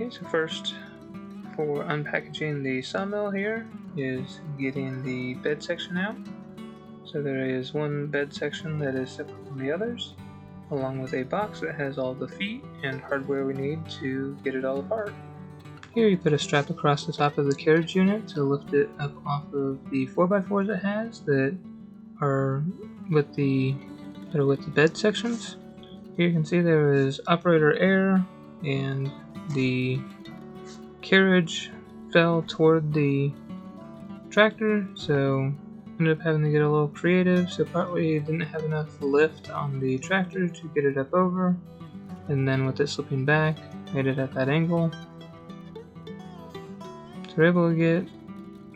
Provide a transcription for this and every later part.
Okay, so first, for unpackaging the sawmill here, is getting the bed section out. So there is one bed section that is separate from the others, along with a box that has all the feet and hardware we need to get it all apart. Here you put a strap across the top of the carriage unit to lift it up off of the 4x4s it has that are with the bed sections. Here you can see there is operator air, and the carriage fell toward the tractor, so ended up having to get a little creative. So partly didn't have enough lift on the tractor to get it up over, and then with it slipping back, made it at that angle. So we're able to get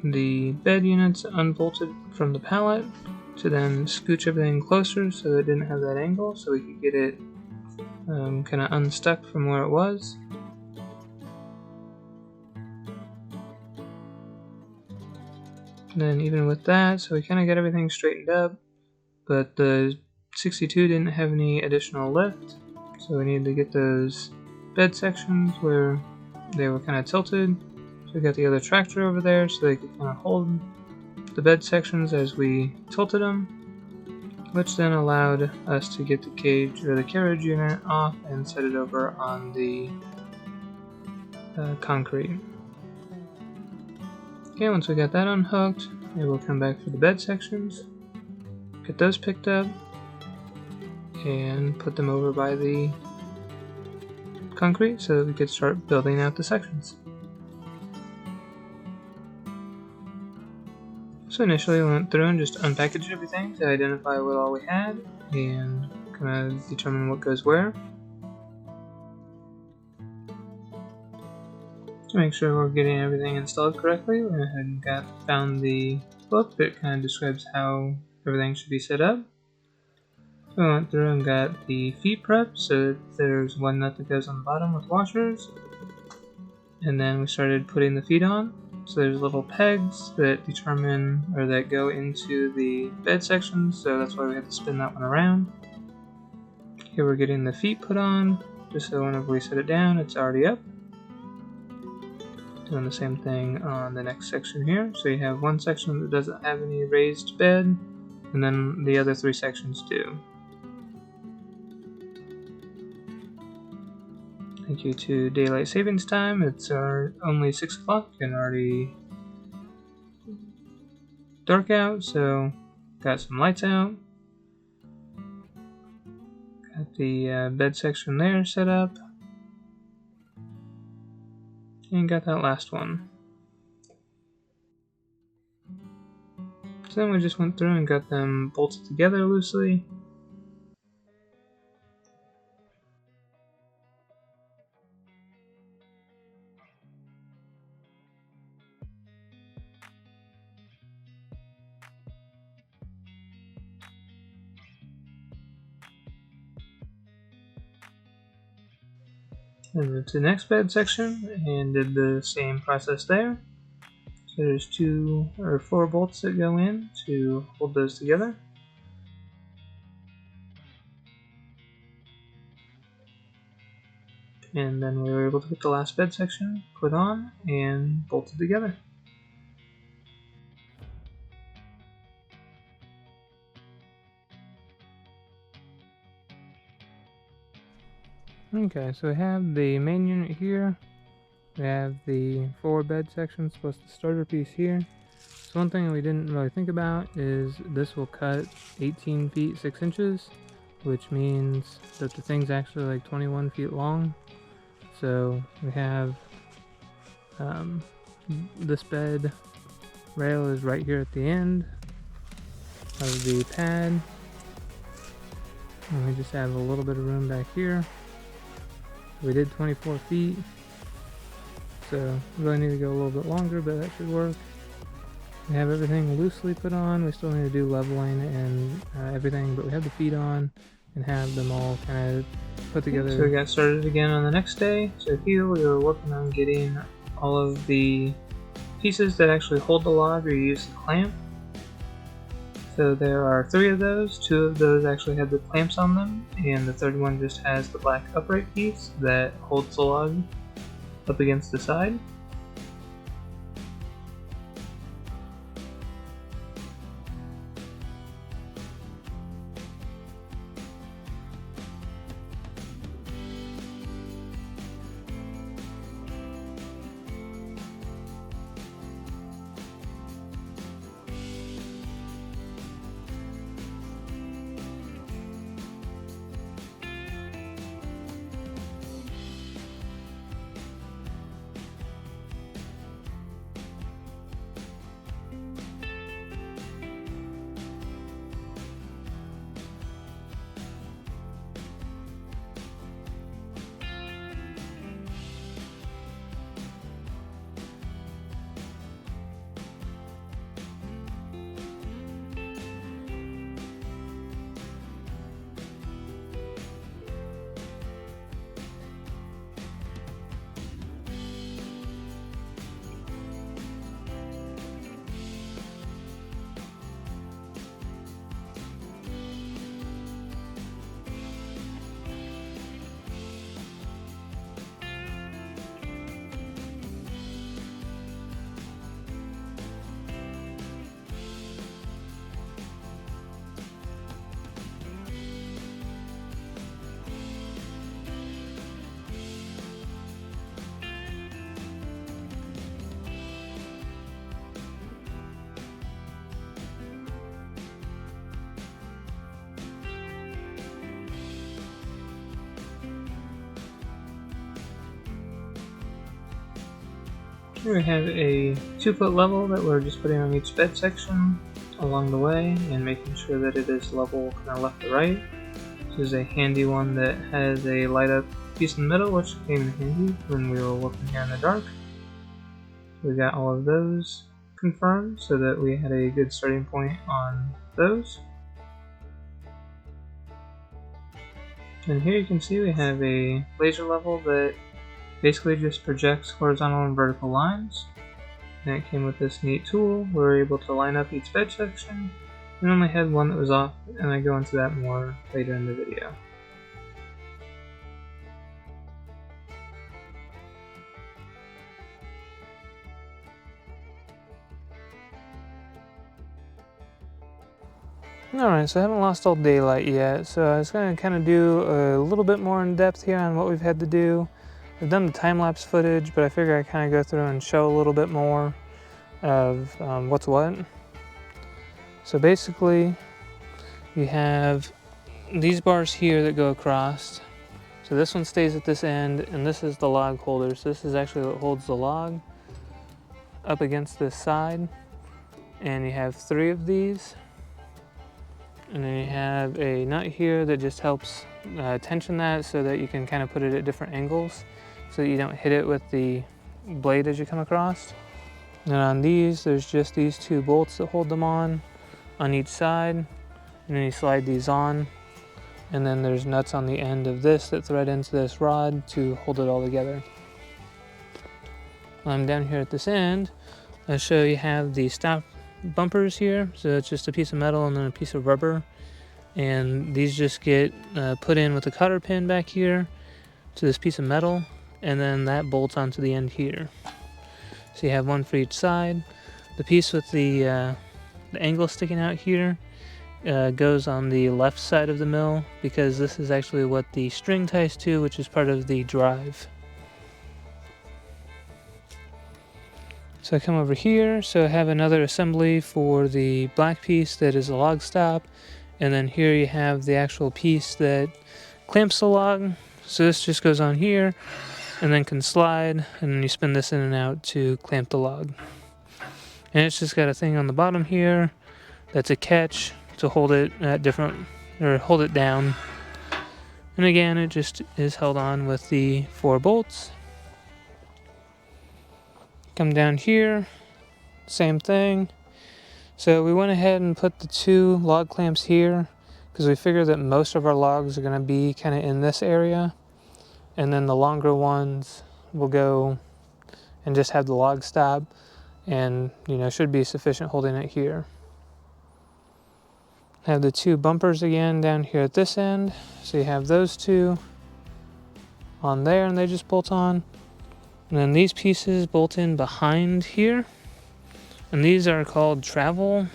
the bed units unbolted from the pallet to then scooch everything closer so it didn't have that angle, so we could get it kind of unstuck from where it was. And then even with that, so we kind of got everything straightened up, but the 62 didn't have any additional lift, so we needed to get those bed sections where they were kind of tilted. So we got the other tractor over there so they could kind of hold the bed sections as we tilted them, which then allowed us to get the cage or the carriage unit off and set it over on the concrete. Okay, once we got that unhooked, we will come back for the bed sections, get those picked up, and put them over by the concrete so that we could start building out the sections. So initially we went through and just unpackaged everything to identify what all we had and kind of determine what goes where. To make sure we're getting everything installed correctly, we went ahead and found the book that kind of describes how everything should be set up. So we went through and got the feet prepped, so there's one nut that goes on the bottom with washers. And then we started putting the feet on. So there's little pegs that determine or that go into the bed sections, so that's why we had to spin that one around. Here we're getting the feet put on, just so whenever we set it down, it's already up. Doing the same thing on the next section here. So you have one section that doesn't have any raised bed, and then the other three sections do. Thank you to daylight savings time. It's only 6 o'clock and already dark out, so got some lights out. Got the bed section there set up. And got that last one. So then we just went through and got them bolted together loosely. And moved to the next bed section and did the same process there. So there's 2 or 4 bolts that go in to hold those together. And then we were able to get the last bed section put on and bolted together. Okay, so we have the main unit here. We have the 4 bed sections plus the starter piece here. So one thing we didn't really think about is this will cut 18 feet 6 inches, which means that the thing's actually like 21 feet long. So we have this bed rail is right here at the end of the pad. And we just have a little bit of room back here. We did 24 feet, so we really need to go a little bit longer, but that should work. We have everything loosely put on. We still need to do leveling and everything, but we have the feet on and have them all kind of put together. So we got started again on the next day. So here we were working on getting all of the pieces that actually hold the log or use the clamp. So there are 3 of those. 2 of those actually have the clamps on them, and the third one just has the black upright piece that holds the log. up against the side. Here we have a 2-foot level that we're just putting on each bed section along the way and making sure that it is level kind of left to right. This is a handy one that has a light up piece in the middle, which came in handy when we were working here in the dark. We got all of those confirmed so that we had a good starting point on those. And here you can see we have a laser level that basically just projects horizontal and vertical lines. And it came with this neat tool where we're able to line up each bed section. We only had one that was off, and I go into that more later in the video. Alright, so I haven't lost all daylight yet, so I was going to kind of do a little bit more in depth here on what we've had to do. I've done the time-lapse footage, but I figure I kind of go through and show a little bit more of what's what. So basically, you have these bars here that go across. So this one stays at this end, and this is the log holder. So this is actually what holds the log up against this side. And you have 3 of these. And then you have a nut here that just helps tension that so that you can kind of put it at different angles so that you don't hit it with the blade as you come across. And on these, there's just these 2 bolts that hold them on each side. And then you slide these on. And then there's nuts on the end of this that thread into this rod to hold it all together. While I'm down here at this end, I'll show you have the stop bumpers here. So it's just a piece of metal and then a piece of rubber. And these just get put in with a cotter pin back here to this piece of metal. And then that bolts onto the end here. So you have one for each side. The piece with the angle sticking out here goes on the left side of the mill because this is actually what the string ties to, which is part of the drive. So I come over here, so I have another assembly for the black piece that is a log stop, and then here you have the actual piece that clamps the log. So this just goes on here and then can slide, and then you spin this in and out to clamp the log. And it's just got a thing on the bottom here that's a catch to hold it at different, or hold it down. And again, it just is held on with the 4 bolts. Come down here, same thing. So we went ahead and put the 2 log clamps here because we figured that most of our logs are going to be kind of in this area. And then the longer ones will go and just have the log stop and, you know, should be sufficient holding it here. Have the 2 bumpers again down here at this end. So you have those 2 on there and they just bolt on. And then these pieces bolt in behind here. And these are called travel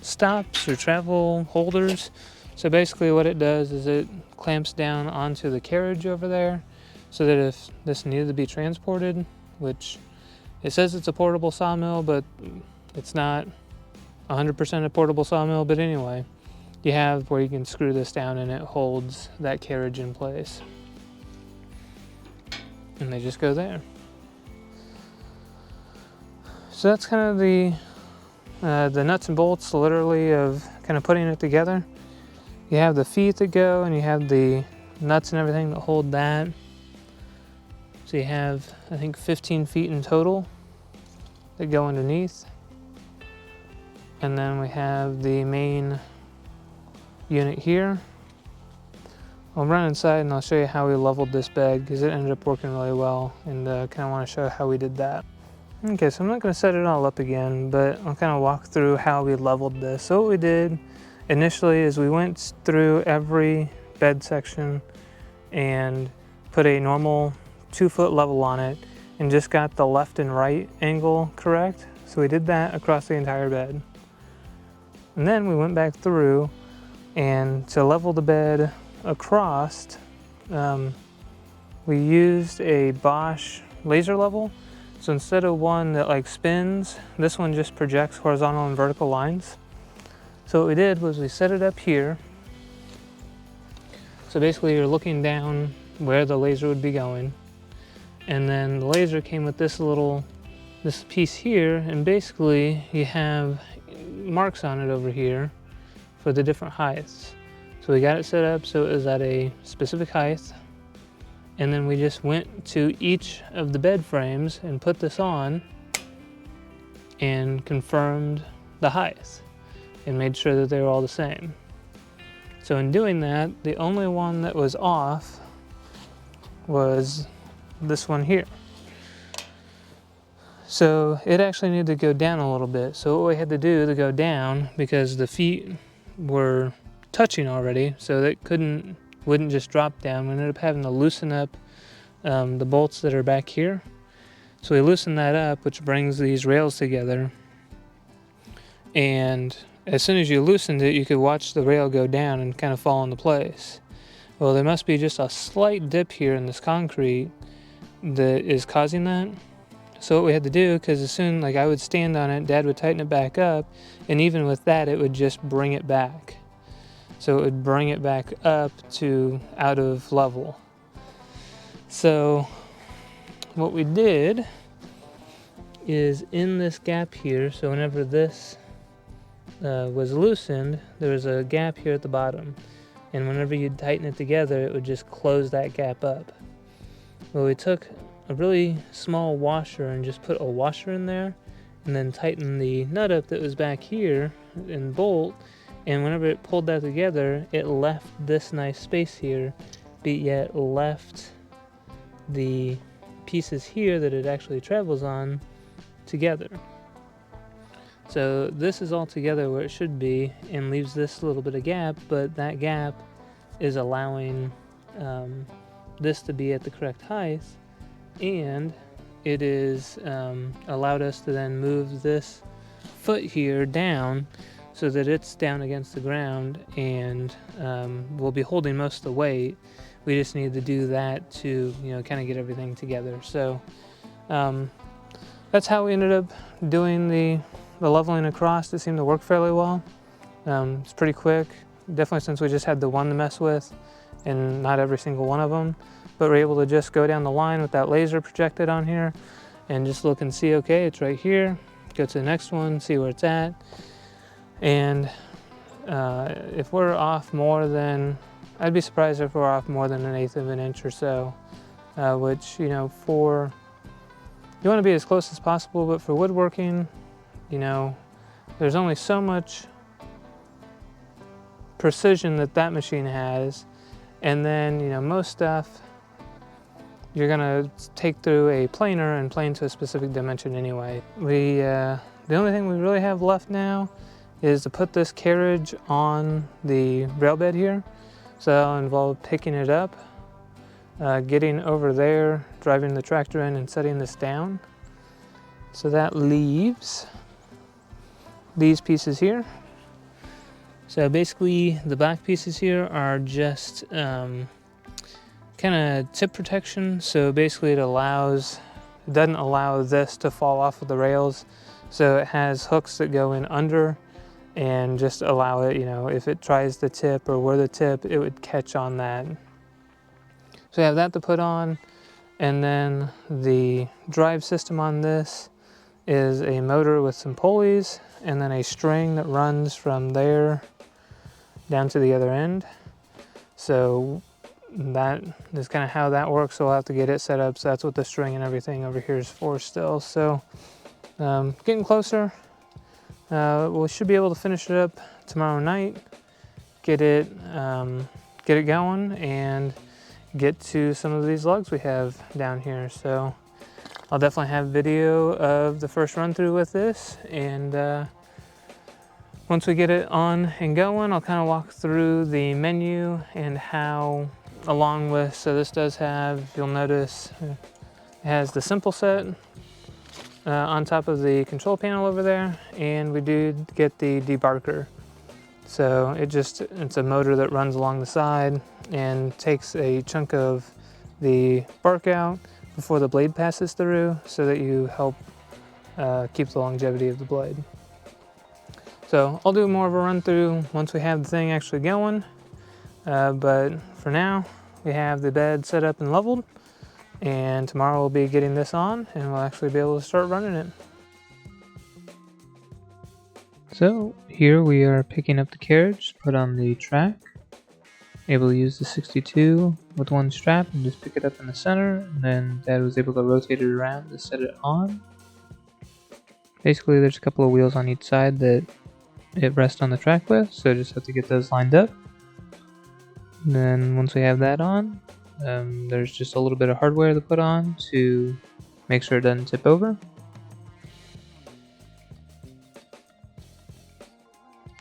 stops or travel holders. So basically what it does is it clamps down onto the carriage over there, so that if this needed to be transported, which it says it's a portable sawmill, but it's not 100% a portable sawmill, but anyway, you have where you can screw this down and it holds that carriage in place. And they just go there. So that's kind of the nuts and bolts, literally, of kind of putting it together. You have the feet that go, and you have the nuts and everything that hold that. So you have, I think, 15 feet in total that go underneath. And then we have the main unit here. I'll run inside and I'll show you how we leveled this bed, because it ended up working really well, and kind of want to show how we did that. Okay, so I'm not going to set it all up again, but I'll kind of walk through how we leveled this. So what we did initially is we went through every bed section and put a normal 2-foot level on it and just got the left and right angle correct. So we did that across the entire bed. And then we went back through, and to level the bed across, we used a Bosch laser level. So instead of one that like spins, this one just projects horizontal and vertical lines. So what we did was we set it up here. So basically you're looking down where the laser would be going. And then the laser came with this piece here, and basically you have marks on it over here for the different heights. So we got it set up so it was at a specific height. And then we just went to each of the bed frames and put this on and confirmed the height and made sure that they were all the same. So in doing that, the only one that was off was this one here. So it actually needed to go down a little bit. So what we had to do to go down, because the feet were touching already, so that wouldn't just drop down. We ended up having to loosen up the bolts that are back here. So we loosened that up, which brings these rails together. And as soon as you loosened it, you could watch the rail go down and kind of fall into place. Well, there must be just a slight dip here in this concrete that is causing that. So what we had to do, because as soon, like I would stand on it, Dad would tighten it back up, and even with that, it would just bring it back. So it would bring it back up to out of level. So what we did is in this gap here, so whenever this was loosened, there was a gap here at the bottom. And whenever you tighten it together, it would just close that gap up. Well, we took a really small washer and just put a washer in there, and then tightened the nut up that was back here and bolt. And whenever it pulled that together, it left this nice space here, but yet left the pieces here that it actually travels on together. So this is all together where it should be, and leaves this little bit of gap, but that gap is allowing this to be at the correct height, and it is allowed us to then move this foot here down so that it's down against the ground, and we'll be holding most of the weight. We just need to do that to, kind of get everything together. So that's how we ended up doing the leveling across. It seemed to work fairly well. It's pretty quick, definitely, since we just had the one to mess with and not every single one of them. But we're able to just go down the line with that laser projected on here and just look and see, okay, it's right here. Go to the next one, see where it's at. And if we're off more than, I'd be surprised if we're off more than 1/8 of an inch or so, which, you want to be as close as possible, but for woodworking, there's only so much precision that machine has. And then, most stuff you're gonna take through a planer and plane to a specific dimension anyway. The only thing we really have left now is to put this carriage on the rail bed here. So that'll involve picking it up, getting over there, driving the tractor in and setting this down. So that leaves these pieces here. So basically the black pieces here are just kind of tip protection. So basically it doesn't allow this to fall off of the rails. So it has hooks that go in under and just allow it, you know, if it tries the tip or were the tip, it would catch on that. So I have that to put on. And then the drive system on this is a motor with some pulleys and then a string that runs from there down to the other end. So that is kind of how that works. So we'll have to get it set up. So that's what the string and everything over here is for still. So getting closer. We should be able to finish it up tomorrow night, get it going, and get to some of these lugs we have down here. So I'll definitely have video of the first run through with this, and once we get it on and going, I'll kind of walk through the menu and how, along with, so this does have, you'll notice, it has the simple set on top of the control panel over there, and we do get the debarker. So it's a motor that runs along the side and takes a chunk of the bark out before the blade passes through, so that you help keep the longevity of the blade. So I'll do more of a run through once we have the thing actually going, but for now we have the bed set up and leveled, and tomorrow we'll be getting this on and we'll actually be able to start running it. So here we are picking up the carriage, put on the track, able to use the 62 with one strap and just pick it up in the center, and then Dad was able to rotate it around to set it on. Basically there's a couple of wheels on each side that it rests on the track with, so just have to get those lined up. And then once we have that on, there's just a little bit of hardware to put on to make sure it doesn't tip over.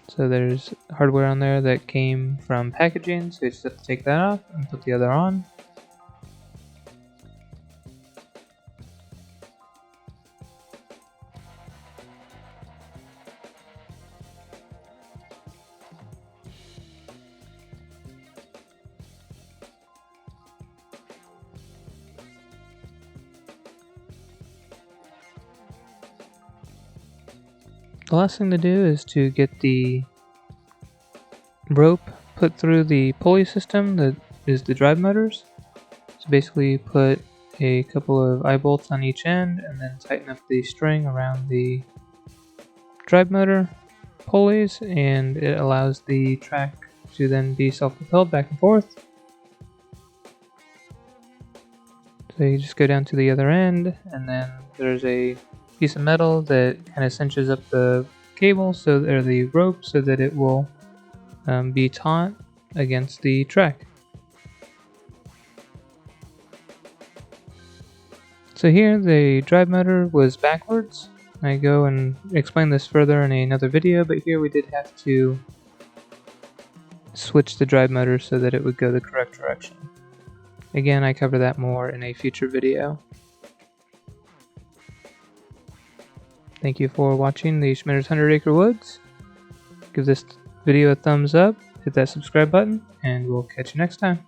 So there's hardware on there that came from packaging, so you just have to take that off and put the other on. The last thing to do is to get the rope put through the pulley system that is the drive motors. So basically put a couple of eye bolts on each end and then tighten up the string around the drive motor pulleys, and it allows the track to then be self-propelled back and forth. So you just go down to the other end, and then there's a piece of metal that kind of cinches up the cable, or the rope, so that it will be taut against the track. So here the drive motor was backwards. I go and explain this further in another video, but here we did have to switch the drive motor so that it would go the correct direction. Again, I cover that more in a future video. Thank you for watching the Schmitter's 100 Acre Woods. Give this video a thumbs up, hit that subscribe button, and we'll catch you next time.